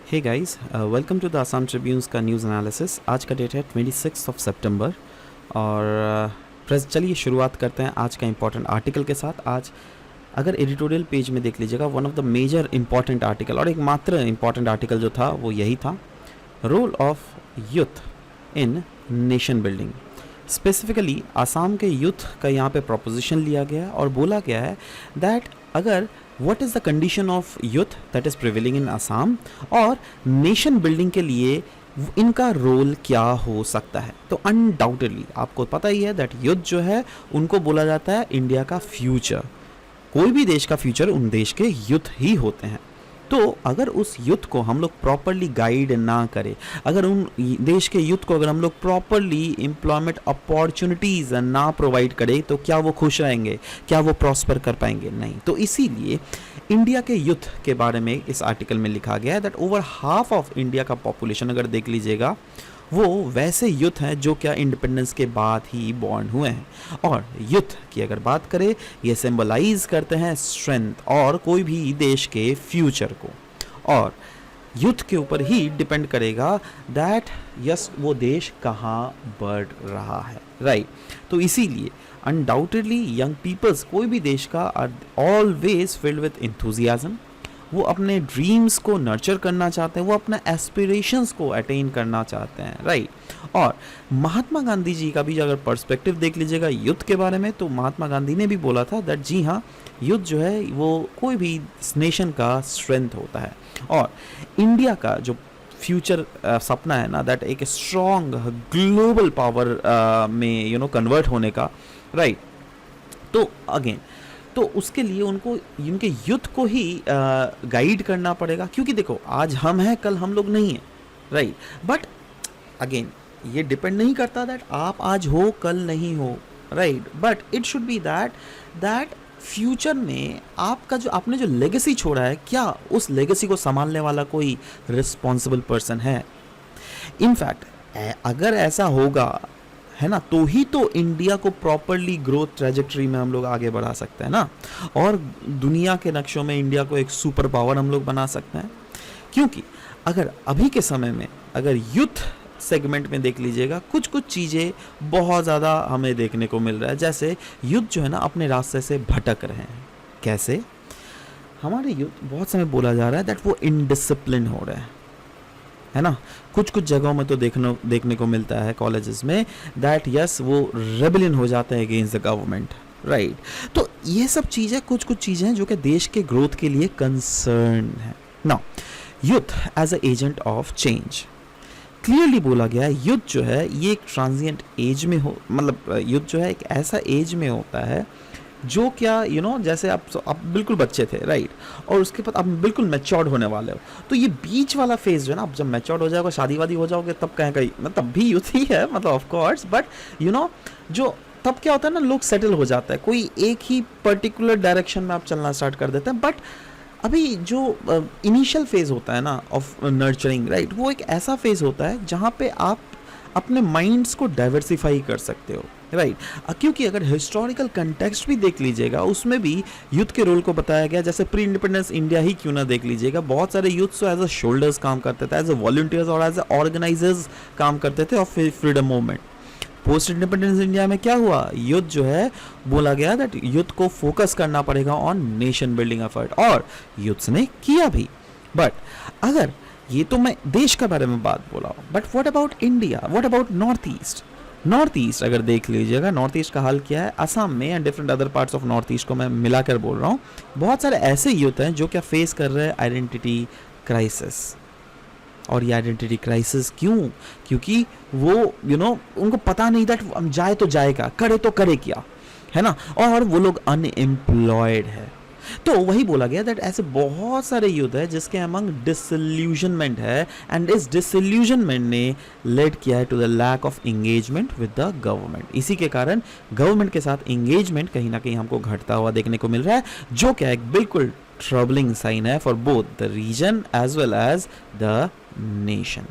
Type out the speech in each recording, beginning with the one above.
Hey guys, welcome to the Assam Tribune's का news analysis. आज का डेट है 26 सितंबर और चलिए शुरुआत करते हैं आज का इम्पॉर्टेंट आर्टिकल के साथ। आज अगर एडिटोरियल पेज में देख लीजिएगा, one of the major important article और एक मात्र इम्पॉर्टेंट आर्टिकल जो था वो यही था, role of youth in nation building. Specifically Assam के यूथ का यहाँ पे प्रोपोजिशन लिया गया है और बोला गया है दैट अगर what is the condition of youth that is prevailing in Assam और नेशन बिल्डिंग के लिए इनका रोल क्या हो सकता है। तो अनडाउटेडली आपको पता ही है दैट यूथ जो है उनको बोला जाता है इंडिया का फ्यूचर। कोई भी देश का फ्यूचर उन देश के यूथ ही होते हैं। तो अगर उस यूथ को हम लोग प्रॉपरली गाइड ना करें, अगर उन देश के यूथ को अगर हम लोग प्रॉपरली एम्प्लॉयमेंट अपॉर्चुनिटीज़ ना प्रोवाइड करें तो क्या वो खुश रहेंगे, क्या वो प्रॉस्पर कर पाएंगे? नहीं। तो इसीलिए इंडिया के यूथ के बारे में इस आर्टिकल में लिखा गया है that over half of India का पॉपुलेशन अगर देख लीजिएगा वो वैसे यूथ हैं जो क्या इंडिपेंडेंस के बाद ही बॉर्न हुए हैं। और यूथ की अगर बात करें, ये सिंबलाइज करते हैं स्ट्रेंथ और कोई भी देश के फ्यूचर को, और यूथ के ऊपर ही डिपेंड करेगा दैट यस वो देश कहाँ बढ़ रहा है, राइट। तो इसीलिए अनडाउटेडली यंग पीपल्स कोई भी देश का are always filled with enthusiasm. वो अपने ड्रीम्स को नर्चर करना चाहते हैं, वो अपने एस्पिरेशंस को अटेन करना चाहते हैं, राइट। और महात्मा गांधी जी का भी अगर पर्सपेक्टिव देख लीजिएगा यूथ के बारे में, तो महात्मा गांधी ने भी बोला था दैट जी हाँ, यूथ जो है वो कोई भी नेशन का स्ट्रेंथ होता है। और इंडिया का जो फ्यूचर सपना है ना, दैट एक स्ट्रॉन्ग ग्लोबल पावर में कन्वर्ट होने का, राइट। तो अगेन तो उसके लिए उनको उनके यूथ को ही गाइड करना पड़ेगा, क्योंकि देखो आज हम हैं कल हम लोग नहीं हैं, राइट। बट अगेन ये डिपेंड नहीं करता दैट आप आज हो कल नहीं हो, right. But it should be that future में आपका जो आपने जो लेगेसी छोड़ा है, क्या उस लेगेसी को संभालने वाला कोई रिस्पॉन्सिबल पर्सन है। इनफैक्ट अगर ऐसा होगा है ना, तो ही तो इंडिया को प्रॉपरली ग्रोथ ट्रेजेक्टरी में हम लोग आगे बढ़ा सकते हैं ना, और दुनिया के नक्शों में इंडिया को एक सुपर पावर हम लोग बना सकते हैं। क्योंकि अगर अभी के समय में अगर यूथ सेगमेंट में देख लीजिएगा, कुछ कुछ चीज़ें बहुत ज़्यादा हमें देखने को मिल रहा है। जैसे यूथ जो है ना अपने रास्ते से भटक रहे हैं। कैसे? हमारे यूथ बहुत समय बोला जा रहा है दैट वो इनडिसिप्लिन हो रहे हैं, है ना। कुछ कुछ जगहों में तो देखने को मिलता है कॉलेजेस में दैट यस वो रेबेलियन हो जाते हैं अगेंस्ट द गवर्नमेंट, राइट। तो ये सब चीज़ें कुछ कुछ चीज़ें हैं जो कि देश के ग्रोथ के लिए कंसर्न है। Now youth as a agent of change, clearly बोला गया है यूथ जो है ये एक ट्रांजिएंट एज में हो, मतलब यूथ जो है एक ऐसा एज में होता है जो क्या जैसे आप बिल्कुल बच्चे थे, राइट, और उसके बाद आप बिल्कुल मैच्योर्ड होने वाले हो। तो ये बीच वाला फेज जो है ना, आप जब मैच्योर्ड हो जाओगे, शादी वादी हो जाओगे, तब कहीं मतलब तब भी यूथ ही है, मतलब ऑफ कोर्स। बट जो तब क्या होता है ना, लोग सेटल हो जाता है, कोई एक ही पर्टिकुलर डायरेक्शन में आप चलना स्टार्ट कर देते हैं। बट अभी जो इनिशियल फेज होता है ना ऑफ नर्चरिंग, राइट, वो एक ऐसा फेज होता है जहाँ पे आप अपने माइंड्स को डाइवर्सिफाई कर सकते हो, राइट। क्योंकि अगर हिस्टोरिकल कंटेक्स्ट भी देख लीजिएगा, उसमें भी यूथ के रोल को बताया गया। जैसे प्री इंडिपेंडेंस इंडिया ही क्यों ना देख लीजिएगा, बहुत सारे यूथ तो एज अ शोल्डर्स काम करते थे, एज अ वॉलंटियर्स और एज अ ऑर्गेनाइजर्स काम करते थे of freedom movement. Post independence India में क्या हुआ, यूथ जो है बोला गया दैट यूथ को फोकस करना पड़ेगा ऑन नेशन बिल्डिंग एफर्ट, और यूथ्स ने किया भी। बट अगर ये तो मैं देश के बारे में बात बोला हूँ, but what about India, what about north east? North east अगर देख लीजिएगा, नॉर्थ ईस्ट का हाल क्या है असम में and different other parts of north east को मैं मिलाकर बोल रहा हूँ। बहुत सारे ऐसे यूथ हैं जो क्या फेस कर रहे हैं आइडेंटिटी क्राइसिस। और ये आइडेंटिटी क्राइसिस क्यों? क्योंकि वो उनको पता नहीं दैट हम जाए तो जाए क्या, करे तो करे क्या, है ना, और वो लोग अनएम्प्लॉयड है। तो वही बोला गया दैट ऐसे बहुत सारे यूथ है जिसके अमंग डिसल्यूजनमेंट है, एंड इस डिसल्यूजनमेंट ने लेड किया है to the lack of engagement with the government. इसी के कारण गवर्नमेंट के साथ एंगेजमेंट कहीं ना कहीं हमको घटता हुआ देखने को मिल रहा है, जो क्या एक बिल्कुल ट्रबलिंग साइन है for both the region as well as the nation.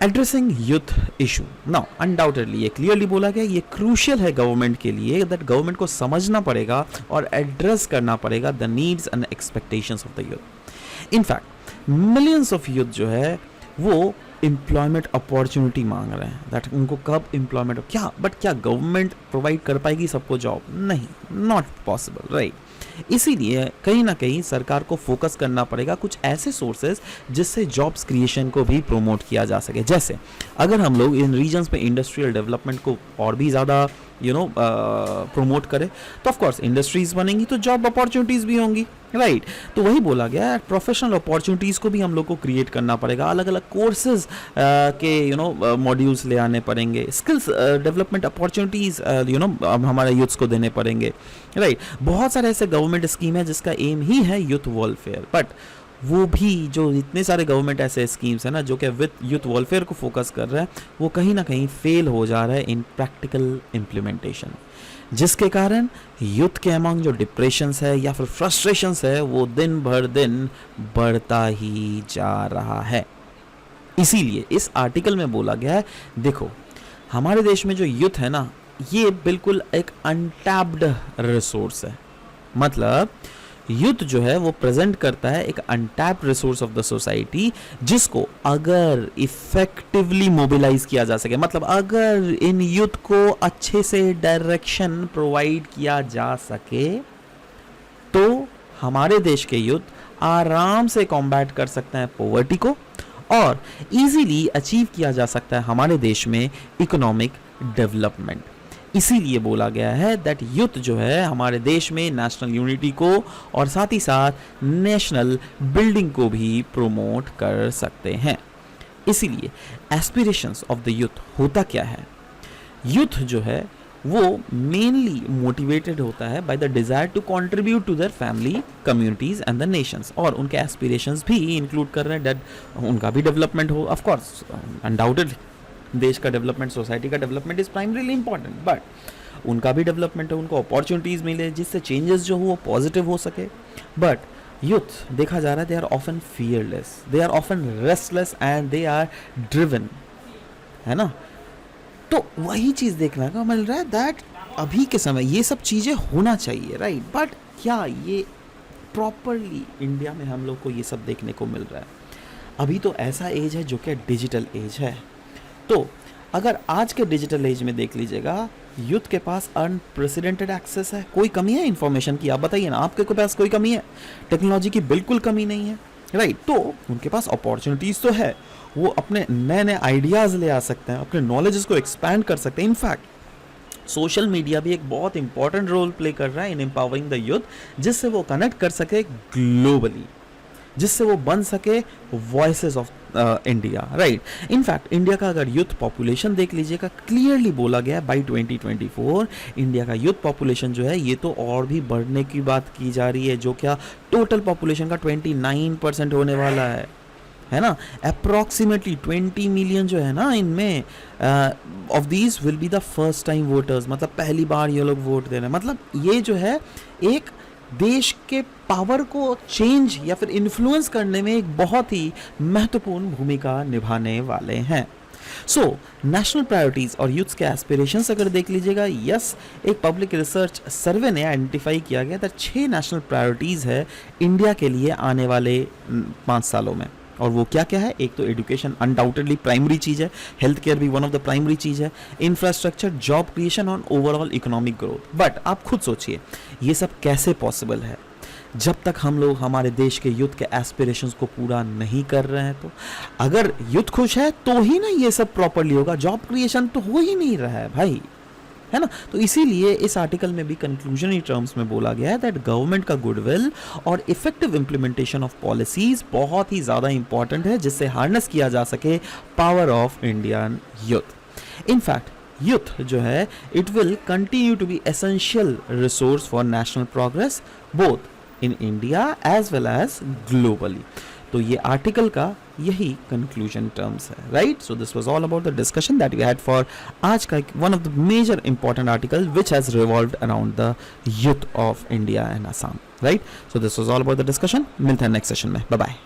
Addressing youth issue, now undoubtedly ये क्लियरली बोला गया, ये क्रूशियल है गवर्नमेंट के लिए, दैट गवर्नमेंट को समझना पड़ेगा और एड्रेस करना पड़ेगा the needs and expectations of the youth. In fact millions of youth जो है वो एम्प्लॉयमेंट अपॉर्चुनिटी मांग रहे हैं, दैट उनको कब एम्प्लॉयमेंट क्या, बट क्या गवर्नमेंट प्रोवाइड कर पाएगी सबको जॉब? नहीं, नॉट पॉसिबल, राइट। इसीलिए कहीं ना कहीं सरकार को फोकस करना पड़ेगा कुछ ऐसे सोर्सेज जिससे जॉब्स क्रिएशन को भी प्रमोट किया जा सके। जैसे अगर हम लोग इन रीजन्स में इंडस्ट्रियल डेवलपमेंट को और भी ज़्यादा प्रमोट करें तो ऑफ कोर्स इंडस्ट्रीज बनेंगी तो जॉब अपॉर्चुनिटीज़ भी होंगी, राइट। तो वही बोला गया है, प्रोफेशनल अपॉर्चुनिटीज़ को भी हम लोग को क्रिएट करना पड़ेगा, अलग अलग कोर्सेज के मॉड्यूल्स ले आने पड़ेंगे, स्किल्स डेवलपमेंट अपॉर्चुनिटीज़ हमारे यूथ्स को देने पड़ेंगे, राइट। बहुत सारे ऐसे गवर्नमेंट स्कीम है जिसका एम ही है यूथ वेलफेयर, बट वो भी जो इतने सारे गवर्नमेंट ऐसे स्कीम्स हैं ना जो कि विद यूथ वेलफेयर को फोकस कर रहा है, वो कहीं ना कहीं फेल हो जा रहा है इन प्रैक्टिकल इम्प्लीमेंटेशन, जिसके कारण यूथ के अमंग जो डिप्रेशंस है या फिर फ्रस्ट्रेशंस है वो दिन भर दिन बढ़ता ही जा रहा है। इसीलिए इस आर्टिकल में बोला गया है, देखो हमारे देश में जो यूथ है ना ये बिल्कुल एक अनटैप्ड रिसोर्स है। मतलब यूथ जो है वो प्रेजेंट करता है एक untapped resource of the society, जिसको अगर इफेक्टिवली मोबिलाइज किया जा सके, मतलब अगर इन यूथ को अच्छे से डायरेक्शन प्रोवाइड किया जा सके तो हमारे देश के यूथ आराम से कॉम्बैट कर सकते हैं पॉवर्टी को और इजीली अचीव किया जा सकता है हमारे देश में इकोनॉमिक डेवलपमेंट। इसीलिए बोला गया है दैट यूथ जो है हमारे देश में नेशनल यूनिटी को और साथ ही साथ नेशनल बिल्डिंग को भी प्रोमोट कर सकते हैं। इसीलिए एस्पिरेशंस ऑफ द यूथ होता क्या है, यूथ जो है वो मेनली मोटिवेटेड होता है by the desire to contribute to their family, communities and the nations, और उनके एस्पिरेशंस भी इंक्लूड कर रहे हैं दैट उनका भी डेवलपमेंट हो। ऑफ कोर्स अनडाउटेडली देश का डेवलपमेंट, सोसाइटी का development is primarily important, but उनका भी डेवलपमेंट है, उनको अपॉर्चुनिटीज़ मिले जिससे चेंजेस जो हो वो पॉजिटिव हो सके। बट यूथ देखा जा रहा है they are often fearless, they are often restless and they are driven, है ना। तो वही चीज़ देखने को मिल रहा है दैट अभी के समय ये सब चीज़ें होना चाहिए, राइट। बट क्या ये प्रॉपरली इंडिया में हम लोग को ये सब देखने को मिल रहा है? अभी तो ऐसा एज है जो कि डिजिटल एज है। तो अगर आज के डिजिटल एज में देख लीजिएगा यूथ के पास अनप्रेसिडेंटेड एक्सेस है। कोई कमी है इन्फॉर्मेशन की? आप बताइए ना, आपके पास कोई कमी है? टेक्नोलॉजी की बिल्कुल कमी नहीं है, राइट। तो उनके पास अपॉर्चुनिटीज़ तो है, वो अपने नए नए आइडियाज़ ले आ सकते हैं, अपने नॉलेजेस को एक्सपैंड कर सकते हैं। इनफैक्ट सोशल मीडिया भी एक बहुत इंपॉर्टेंट रोल प्ले कर रहा है इन एम्पावरिंग द यूथ, जिससे वो कनेक्ट कर सके ग्लोबली, जिससे वो बन सके voices of India, right. In fact India का अगर यूथ पॉपुलेशन देख लीजिएगा, क्लियरली बोला गया है बाई 2024 इंडिया का यूथ पॉपुलेशन जो है ये तो और भी बढ़ने की बात की जा रही है, जो क्या टोटल पॉपुलेशन का 29% होने वाला है ना। अप्रॉक्सीमेटली 20 मिलियन जो है ना इनमें of these will be the first time voters, मतलब पहली बार ये लोग वोट दे रहे हैं। मतलब ये जो है एक देश के पावर को चेंज या फिर इन्फ्लुएंस करने में एक बहुत ही महत्वपूर्ण भूमिका निभाने वाले हैं। सो नेशनल प्रायोरिटीज़ और यूथ्स के एस्पिरेशंस अगर देख लीजिएगा, यस, एक पब्लिक रिसर्च सर्वे ने आइडेंटिफाई किया गया था 6 नेशनल प्रायोरिटीज़ है इंडिया के लिए आने वाले 5 सालों में। और वो क्या क्या है? एक तो एजुकेशन अनडाउटेडली प्राइमरी चीज़ है, हेल्थ केयर भी वन ऑफ द प्राइमरी चीज़ है, इंफ्रास्ट्रक्चर, जॉब क्रिएशन और ओवरऑल इकोनॉमिक ग्रोथ। बट आप खुद सोचिए ये सब कैसे पॉसिबल है जब तक हम लोग हमारे देश के यूथ के एस्पिरेशंस को पूरा नहीं कर रहे हैं। तो अगर यूथ खुश है तो ही ना ये सब प्रॉपरली होगा, जॉब क्रिएशन तो हो ही नहीं रहा है भाई, है ना। तो इसीलिए इस आर्टिकल में भी कंक्लूजनरी टर्म्स में बोला गया है दैट गवर्नमेंट का गुडविल और इफेक्टिव इंप्लीमेंटेशन ऑफ पॉलिसीज बहुत ही ज़्यादा इंपॉर्टेंट है, जिससे हार्नेस किया जा सके power of Indian youth. In fact youth जो है it will continue to be essential resource for national progress both in India as well as globally. तो ये आर्टिकल का यही कंक्लूजन टर्म्स है, right. So this was all about the discussion that we had for आज का one of the major important article which has revolved around the youth of India and Assam, right. So this was all about the discussion. मिलते हैं next session में, bye bye.